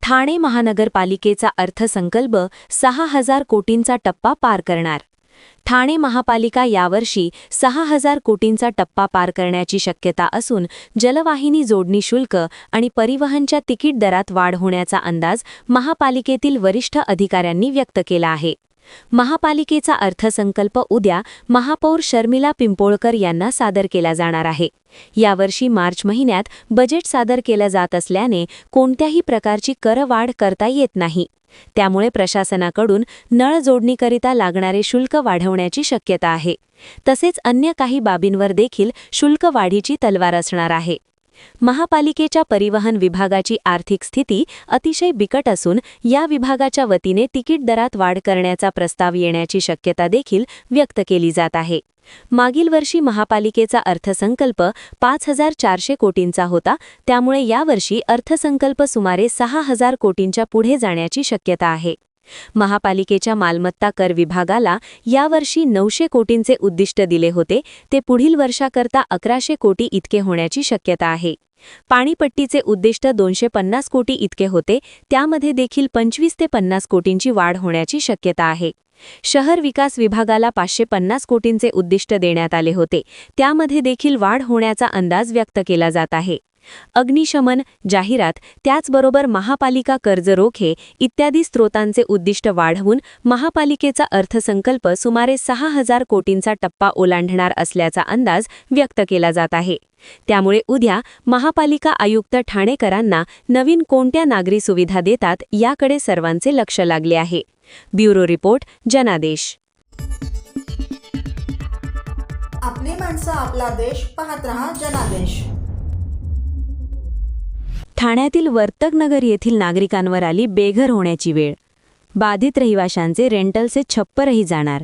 ठाणे महानगरपालिकेचा अर्थसंकल्प 6,000 कोटींचा टप्पा पार करणार. ठाणे महापालिका यावर्षी 6,000 कोटींचा टप्पा पार करण्याची शक्यता असून जलवाहिनी जोडणी शुल्क आणि परिवहनच्या तिकीट दरात वाढ होण्याचा अंदाज महापालिकेतील वरिष्ठ अधिकाऱ्यांनी व्यक्त केला आहे. महापालिकेचा अर्थसंकल्प उद्या महापौर शर्मिला पिंपोळकर यांना सादर केला जाणार आहे. यावर्षी मार्च महिन्यात बजेट सादर केलं जात असल्याने कोणत्याही प्रकारची करवाढ करता येत नाही. त्यामुळे प्रशासनाकडून नळ जोडणीकरिता लागणारे शुल्क वाढवण्याची शक्यता आहे. तसेच अन्य काही बाबींवर देखील शुल्क वाढीची तलवार असणार आहे. महापालिकेच्या परिवहन विभागाची आर्थिक स्थिती अतिशय बिकट असून या विभागाच्या वतीने तिकीट दरात वाढ करण्याचा प्रस्ताव येण्याची शक्यता देखील व्यक्त केली जात आहे. मागील वर्षी महापालिकेचा अर्थसंकल्प 5,400 कोटींचा होता. त्यामुळे यावर्षी अर्थसंकल्प सुमारे 6,000 कोटींच्या पुढे जाण्याची शक्यता आहे. महापालिकेच्या मालमत्ता कर विभागाला यावर्षी 900 कोटींचे उद्दिष्ट दिले होते. ते पुढील वर्षाकरता 1,100 कोटी इतके होण्याची शक्यता आहे. पाणीपट्टीचे उद्दिष्ट 250 कोटी इतके होते. त्यामध्ये देखील 25 ते 50 कोटींची वाढ होण्याची शक्यता आहे. शहर विकास विभागाला 550 कोटींचे उद्दिष्ट देण्यात आले होते. त्यामध्ये देखील वाढ होण्याचा अंदाज व्यक्त केला जात आहे. अग्निशमन, जाहिरात, त्याचबरोबर महापालिका कर्ज रोखे इत्यादी स्रोतांचे उद्दिष्ट वाढवून महापालिकेचा अर्थसंकल्प सुमारे 6,000 कोटींचा टप्पा ओलांडणार असल्याचा अंदाज व्यक्त केला जात आहे. त्यामुळे उद्या महापालिका आयुक्त ठाणेकरांना नवीन कोणत्या नागरी सुविधा देतात याकडे सर्वांचे लक्ष लागले आहे. ब्युरो रिपोर्ट, जनादेश. आपली माणसं, आपला देश. पाहत रहा जनादेश. ठाण्यातील वर्तकनगर येथील नागरिकांवर आली बेघर होण्याची वेळ. बाधित रहिवाशांचे रेंटलचे छप्परही जाणार.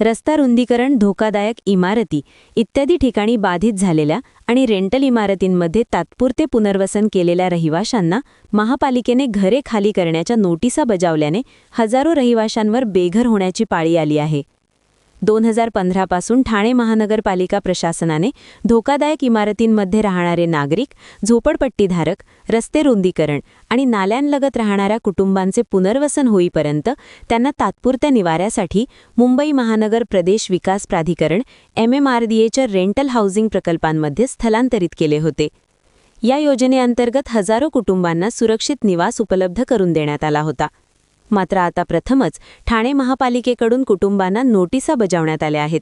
रस्ता रुंदीकरण, धोकादायक इमारती इत्यादी ठिकाणी बाधित झालेल्या आणि रेंटल इमारतींमध्ये तात्पुरते पुनर्वसन केलेल्या रहिवाशांना महापालिकेने घरे खाली करण्याच्या नोटिसा बजावल्याने हजारो रहिवाशांवर बेघर होण्याची पाळी आली आहे. 2015 पासून ठाणे महानगरपालिका प्रशासनाने धोकादायक इमारतींमध्ये राहणारे नागरिक, झोपडपट्टीधारक, रस्ते रुंदीकरण आणि नाल्यांलगत राहणाऱ्या कुटुंबांचे पुनर्वसन होईपर्यंत त्यांना तात्पुरत्या निवाऱ्यासाठी मुंबई महानगर प्रदेश विकास प्राधिकरण MMRDAच्या रेंटल हाऊसिंग प्रकल्पांमध्ये स्थलांतरित केले होते. या योजनेअंतर्गत हजारो कुटुंबांना सुरक्षित निवास उपलब्ध करून देण्यात आला होता. मात्र आता प्रथमच ठाणे महापालिकेकडून कुटुंबांना नोटिसा बजावण्यात आल्या आहेत.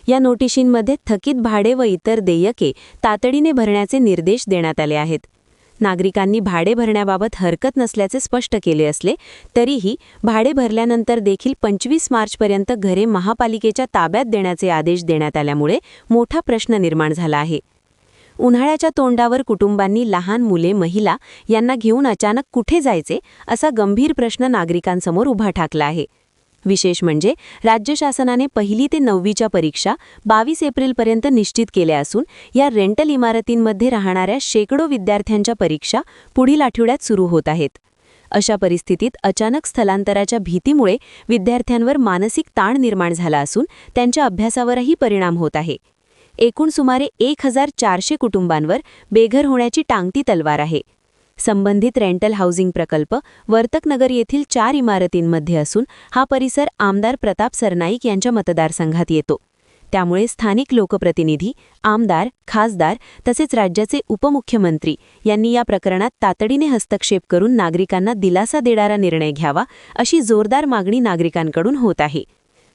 या नोटिशींमध्ये थकीत भाडे व इतर देयके तातडीने भरण्याचे निर्देश देण्यात आले आहेत. नागरिकांनी भाडे भरण्याबाबत हरकत नसल्याचे स्पष्ट केले असले तरीही भाडे भरल्यानंतर देखील 25 मार्चपर्यंत घरे महापालिकेच्या ताब्यात देण्याचे आदेश देण्यात आल्यामुळे मोठा प्रश्न निर्माण झाला आहे. उन्हाळ्याच्या तोंडावर कुटुंबांनी लहान मुले, महिला यांना घेऊन अचानक कुठे जायचे असा गंभीर प्रश्न नागरिकांसमोर उभा ठाकला आहे. विशेष म्हणजे राज्य शासनाने 1ली ते 9वीच्या परीक्षा 22 एप्रिलपर्यंत निश्चित केल्या असून या रेंटल इमारतींमध्ये राहणाऱ्या शेकडो विद्यार्थ्यांच्या परीक्षा पुढील आठवड्यात सुरू होत आहेत. अशा परिस्थितीत अचानक स्थलांतराच्या भीतीमुळे विद्यार्थ्यांवर मानसिक ताण निर्माण झाला असून त्यांच्या अभ्यासावरही परिणाम होत आहे. एकूण सुमारे 1,400 कुटुंबांवर बेघर होण्याची टांगती तलवार आहे. संबंधित रेंटल हाऊसिंग प्रकल्प वर्तकनगर येथील 4 इमारतींमध्ये असून हा परिसर आमदार प्रताप सरनाईक यांच्या मतदारसंघात येतो. त्यामुळे स्थानिक लोकप्रतिनिधी, आमदार, खासदार तसेच राज्याचे उपमुख्यमंत्री यांनी या प्रकरणात तातडीने हस्तक्षेप करून नागरिकांना दिलासा देणारा निर्णय घ्यावा अशी जोरदार मागणी नागरिकांकडून होत आहे.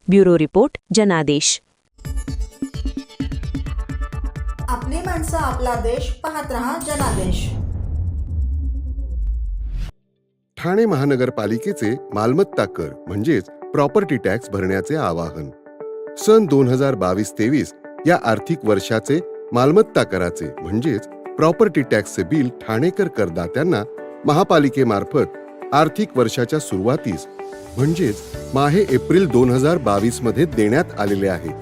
ब्युरो रिपोर्ट, जनादेश. आपली माणसं, आपला देश. पाहत रहा जनादेश. ठाणे महानगरपालिकेचे मालमत्ता कर म्हणजेच प्रॉपर्टी टॅक्स भरण्याचे आवाहन. सन 2022-23 या आर्थिक वर्षाचे मालमत्ता कराचे म्हणजेच प्रॉपर्टी टॅक्सचे बिल ठाणेकर करदात्यांना महापालिकेमार्फत आर्थिक वर्षाच्या सुरुवातीस म्हणजेच माहे एप्रिल 2022 मध्ये देण्यात आलेले आहे.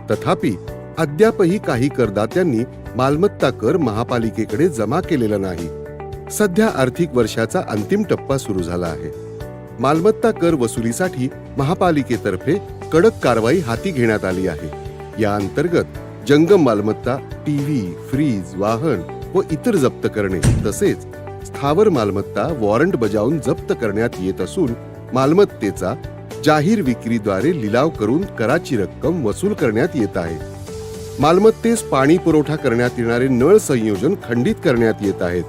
तथापि अद्यापही काही करदात्यांनी मालमत्ता कर महापालिकेकडे जमा केलेला नाही. सध्या आर्थिक वर्षाचा अंतिम टप्पा सुरू झाला आहे. मालमत्ता कर वसुलीसाठी महापालिकेतर्फे कडक कारवाई हाती घेण्यात आली आहे. या अंतर्गत जंगम मालमत्ता, टीव्ही, फ्रीज, वाहन व इतर जप्त करणे तसेच स्थावर मालमत्ता वॉरंट बजावून जप्त करण्यात येत असून मालमत्तेचा जाहीर विक्रीद्वारे लिलाव करून कराची रक्कम वसूल करण्यात येत आहे. मालमत्तेस पाणी पुरवठा करण्यात येणारे नळ संयोजन खंडित करण्यात येत आहेत.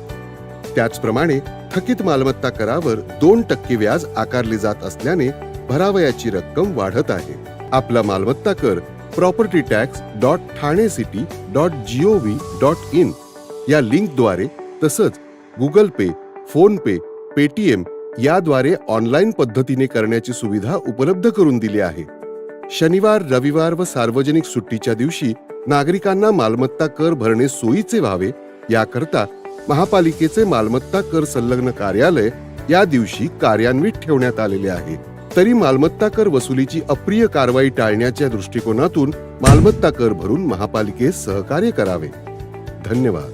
त्याचप्रमाणे थकीत मालमत्ता करावर 2% व्याज आकारले जात असल्याने भरावयाची रक्कम वाढत आहे. आपला मालमत्ता कर propertytax.thanecity.gov.in या लिंकद्वारे तसंच गुगल पे, फोन पे, पेटीएम याद्वारे ऑनलाईन पद्धतीने करण्याची सुविधा उपलब्ध करून दिली आहे. शनिवार, रविवार व सार्वजनिक सुट्टीच्या दिवशी नागरिकांना मालमत्ता कर भरणे सोयीचे व्हावे याकरता महापालिकेचे मालमत्ता कर संलग्न कार्यालय या दिवशी कार्यान्वित ठेवण्यात आलेले आहे. तरी मालमत्ता कर वसुलीची अप्रिय कारवाई टाळण्याच्या दृष्टिकोनातून मालमत्ता कर भरून महापालिकेस सहकार्य करावे. धन्यवाद.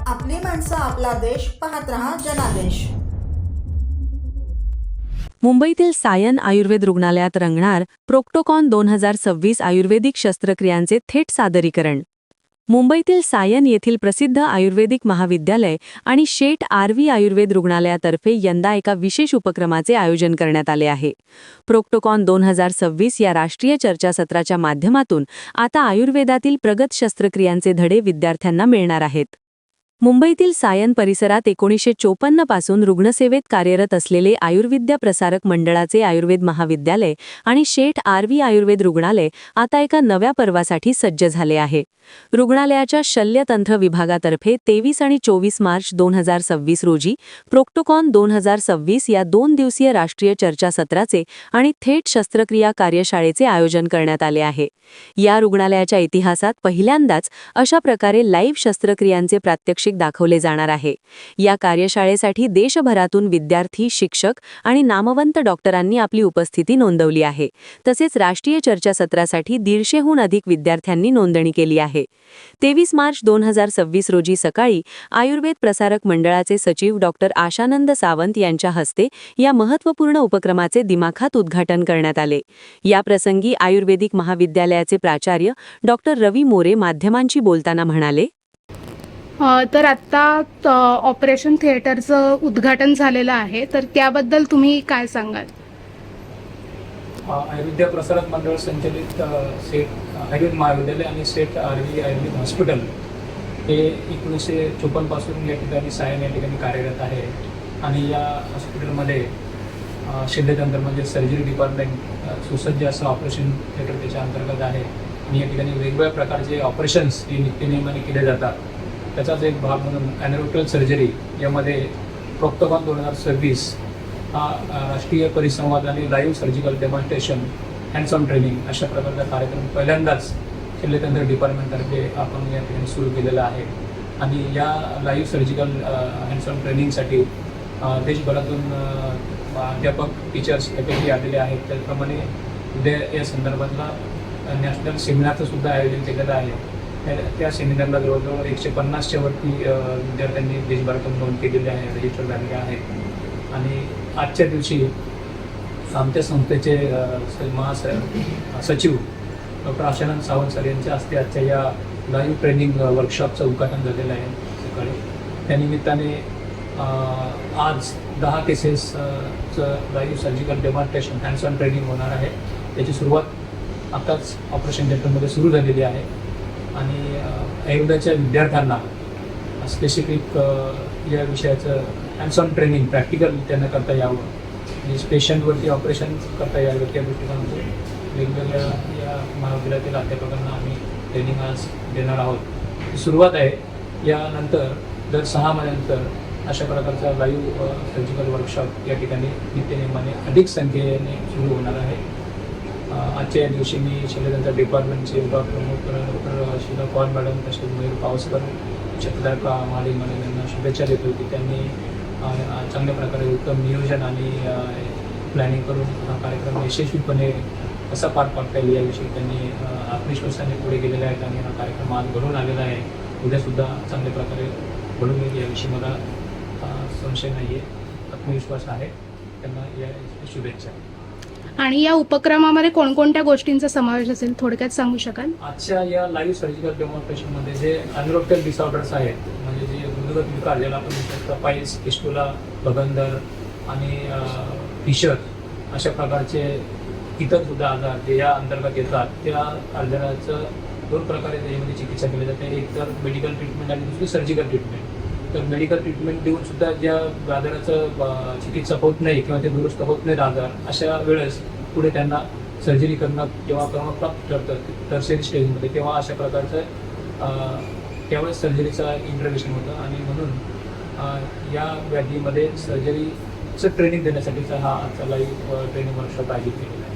आपली माणसं, आपला देश. पाहत रहा जनादेश. मुंबईतील सायन आयुर्वेद रुग्णालयात रंगणार प्रोक्टोकॉन 2026 आयुर्वेदिक शस्त्रक्रियांचे थेट सादरीकरण. मुंबईतील सायन येथील प्रसिद्ध आयुर्वेदिक महाविद्यालय आणि शेठ आरव्ही आयुर्वेद रुग्णालयातर्फे यंदा एका विशेष उपक्रमाचे आयोजन करण्यात आले आहे. प्रोक्टोकॉन 2026 या राष्ट्रीय चर्चासत्राच्या माध्यमातून आता आयुर्वेदातील प्रगत शस्त्रक्रियांचे धडे विद्यार्थ्यांना मिळणार आहेत. मुंबईतील सायन परिसरात 1954 पासून रुग्णसेवेत कार्यरत असलेले आयुर्विद्या प्रसारक मंडळाचे आयुर्वेद महाविद्यालय आणि शेठ आरव्ही आयुर्वेद रुग्णालय आता एका नव्या पर्वासाठी सज्ज झाले आहे. रुग्णालयाच्या शल्यतंत्र विभागातर्फे 23 आणि 24 मार्च 2026 रोजी प्रोक्टोकॉन 2026 या 2 दिवसीय राष्ट्रीय चर्चासत्राचे आणि थेट शस्त्रक्रिया कार्यशाळेचे आयोजन करण्यात आले आहे. या रुग्णालयाच्या इतिहासात पहिल्यांदाच अशा प्रकारे लाईव्ह शस्त्रक्रियांचे प्रात्यक्षिक दाखवले जाणार आहे. या कार्यशाळेसाठी देशभरातून विद्यार्थी, शिक्षक आणि नामवंत डॉक्टरांनी आपली उपस्थिती नोंदवली आहे. तसेच राष्ट्रीय चर्चासत्रासाठी 150हून अधिक विद्यार्थ्यांनी नोंदणी केली आहे. 23 मार्च 2026 रोजी सकाळी आयुर्वेद प्रसारक मंडळाचे सचिव डॉक्टर आशानंद सावंत यांच्या हस्ते या महत्त्वपूर्ण उपक्रमाचे दिमाखात उद्घाटन करण्यात आले. या प्रसंगी आयुर्वेदिक महाविद्यालयाचे प्राचार्य डॉक्टर रवी मोरे माध्यमांशी बोलताना म्हणाले, तर आत्ता ऑपरेशन थिएटरचं उद्घाटन झालेलं आहे, तर त्याबद्दल तुम्ही काय सांगाल? आयुर्वेद प्रसारक मंडळ संचलित सेठ आयुर्वेद महाविद्यालय आणि सेठ आरव्ही आयुर्वेद हॉस्पिटल हे 1954 पासून या ठिकाणी सायन या ठिकाणी कार्यरत आहे. आणि या हॉस्पिटलमध्ये शल्यतंत्र म्हणजे सर्जरी डिपार्टमेंट सुसज्ज असं ऑपरेशन थिएटर त्याच्या अंतर्गत आहे. आणि या ठिकाणी वेगवेगळ्या प्रकारचे ऑपरेशन्स हे नित्यनेमाने केले जातात. त्याचाच एक भाग म्हणून ॲनरोटल सर्जरी यामध्ये प्रोक्टोकॉन 2026 हा राष्ट्रीय परिसंवाद आणि live surgical demonstration hands on training अशा प्रकारचा कार्यक्रम पहिल्यांदाच शल्यतंत्र डिपार्टमेंटतर्फे आपण या ठिकाणी सुरू केलेला आहे. आणि या लाईव्ह सर्जिकल हँड्स ऑन ट्रेनिंगसाठी देशभरातून अध्यापक, टीचर्स फॅकल्टी आलेले आहेत. त्याचप्रमाणे उद्या या संदर्भातला नॅशनल सेमिनारचं सुद्धा आयोजन केलेलं आहे. त्या सेमिनारला जवळजवळ 150च्या वरती विद्यार्थ्यांनी देशभरातून नोंद केलेली आहे, रजिस्टर झालेले आहेत. आणि आजच्या दिवशी आमच्या संस्थेचे सचिव डॉक्टर आशानंद सावंत सर यांच्या हस्ते आजच्या या लाईव्ह ट्रेनिंग वर्कशॉपचं उद्घाटन झालेलं आहे सकाळी. त्यानिमित्ताने आज 10 केसेसचं live surgical demonstration hands on training होणार आहे. त्याची सुरुवात आताच ऑपरेशन थिएटरमध्ये सुरू झालेली आहे. आणि आयुर्वेदाच्या विद्यार्थ्यांना स्पेसिफिक या विषयाचं हँड्स ऑन ट्रेनिंग प्रॅक्टिकल त्यांना करता यावं, म्हणजे पेशंटवरती ऑपरेशन करता यावं त्या दृष्टिकोनातून वेगवेगळ्या या महाविद्यालयातील अध्यापकांना आम्ही ट्रेनिंग आज देणार आहोत. ही सुरुवात आहे. यानंतर दर 6 महिन्यानंतर अशा प्रकारचा लाईव्ह सर्जिकल वर्कशॉप या ठिकाणी नित्यनेमाने अधिक संख्येने सुरू होणार आहे. आजच्या या दिवशी मी शल्यतंत्र डिपार्टमेंटचे विभाग प्रमुख डॉक्टर शिला पवार मॅडम, तसेच मयूर पावसकर, छत्रपती महाले मॅडम यांना शुभेच्छा देतो की त्यांनी चांगल्या प्रकारे उत्तम नियोजन आणि प्लॅनिंग करून हा कार्यक्रम यशस्वीपणे कसा पार पाडता येईल याविषयी त्यांनी आत्मविश्वासाने पुढे गेलेले आहेत आणि हा कार्यक्रम आज घडून आलेला आहे. उद्यासुद्धा चांगल्या प्रकारे घडून येईल याविषयी मला संशय नाही आहे, आत्मविश्वास आहे. त्यांना या शुभेच्छा. आणि या उपक्रमामध्ये कोणकोणत्या गोष्टींचा समावेश असेल थोडक्यात सांगू शकाल? आजच्या या लाईव्ह सर्जिकल डेमॉन्स्ट्रेशनमध्ये जे अनरोक्टल डिसऑर्डर्स आहेत, म्हणजे जे गुदगत विकार ज्याला आपण म्हणतो पाईल्स, फिस्टुला, बगंदर आणि फिशर अशा प्रकारचे इतर सुद्धा आजार जे या अंतर्गत येतात, त्या आजाराचं 2 प्रकारे त्याच्यामध्ये चिकित्सा केली जाते. एक तर मेडिकल ट्रीटमेंट आणि दुसरी सर्जिकल ट्रीटमेंट. तर मेडिकल ट्रीटमेंट देऊन सुद्धा ज्या आजाराचं चिकित्सा होत नाही किंवा ते दुरुस्त होत नाहीत आजार, अशा वेळेस पुढे त्यांना सर्जरी करणं जेव्हा क्रमप्राप्त ठरतं टर्शियरी स्टेजमध्ये, तेव्हा अशा प्रकारचं त्यावेळेस सर्जरीचं इंटरव्हेन्शन होतं. आणि म्हणून या व्याधीमध्ये सर्जरीचं ट्रेनिंग देण्यासाठीचा हा आजचा लाईव्ह ट्रेनिंग वर्कशॉप आयोजित केलेला आहे.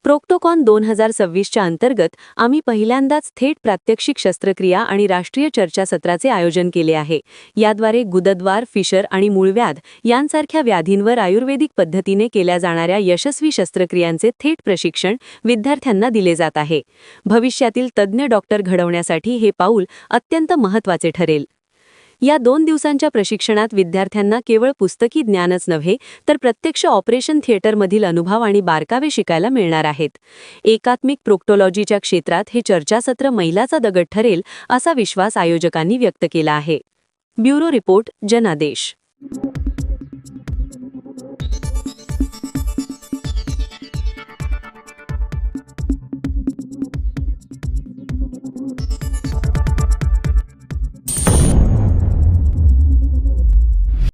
प्रोक्टोकॉन 2026च्या अंतर्गत आम्ही पहिल्यांदाच थेट प्रात्यक्षिक शस्त्रक्रिया आणि राष्ट्रीय चर्चासत्राचे आयोजन केले आहे. याद्वारे गुदद्वार, फिशर आणि मूळव्याध यांसारख्या व्याधींवर आयुर्वेदिक पद्धतीने केल्या जाणाऱ्या यशस्वी शस्त्रक्रियांचे थेट प्रशिक्षण विद्यार्थ्यांना दिले जात आहे. भविष्यातील तज्ज्ञ डॉक्टर घडवण्यासाठी हे पाऊल अत्यंत महत्त्वाचे ठरेल. या 2 दिवसांच्या प्रशिक्षणात विद्यार्थ्यांना केवळ पुस्तकी ज्ञानच नव्हे तर प्रत्यक्ष ऑपरेशन थिएटरमधील अनुभव आणि बारकावे शिकायला मिळणार आहेत. एकात्मिक प्रोक्टोलॉजीच्या क्षेत्रात हे चर्चासत्र मैलाचा दगड ठरेल असा विश्वास आयोजकांनी व्यक्त केला आहे. ब्युरो रिपोर्ट, जनादेश.